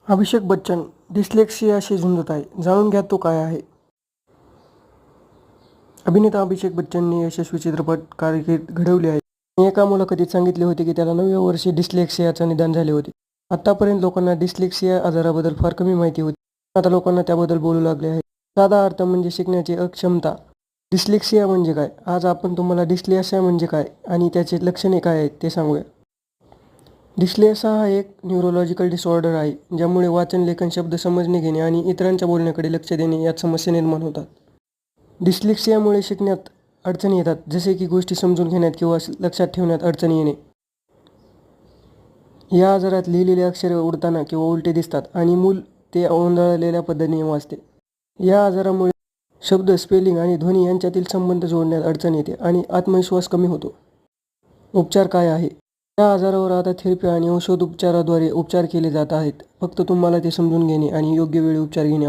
अभिषेक बच्चन डिस्लेक्सियाशी झुंजत आहे. जाणून घ्या तो काय आहे. अभिनेता अभिषेक बच्चनने यशस्वी चित्रपट कारकीर्द घडवली आहे. एका मुलाखतीत सांगितले होते की त्याला 9व्या वर्षी डिस्लेक्सियाचे निदान झाले होते. आतापर्यंत लोकांना डिस्लेक्सिया आजाराबद्दल फार कमी माहिती होती. आता लोकांना त्याबद्दल बोलू लागले आहे. साधा अर्थ म्हणजे शिकण्याची अक्षमता. डिस्लेक्सिया म्हणजे काय? आज आपण तुम्हाला डिस्लेक्सिया म्हणजे काय आणि त्याची लक्षणे काय आहेत ते सांगूया. डिस्लेक्सिया हा एक न्यूरोलॉजिकल डिसऑर्डर आहे ज्यामुळे वाचन, लेखन, शब्द समजणे घेणे आणि इतरांच्या बोलण्याकडे लक्ष देणे यात समस्या निर्माण होतात. डिस्लेक्सियामुळे शिकण्यात अडचणी येतात, जसे की गोष्टी समजून घेण्यात किंवा लक्षात ठेवण्यात अडचणी येणे. या आजारात लिहिलेले अक्षरे उडताना किंवा उलटे दिसतात आणि मूल ते गोंधळलेल्या पद्धतीने वाचते. या आजारामुळे शब्द, स्पेलिंग आणि ध्वनी यांच्यातील संबंध जोडण्यात अडचण येते आणि आत्मविश्वास कमी होतो. उपचार काय आहे? या आजारावर आता थेरपी आणि औषधोपचाराद्वारे उपचार केले जात आहेत. फक्त तुम्हाला ते समजून घेणे आणि योग्य वेळी उपचार घेणे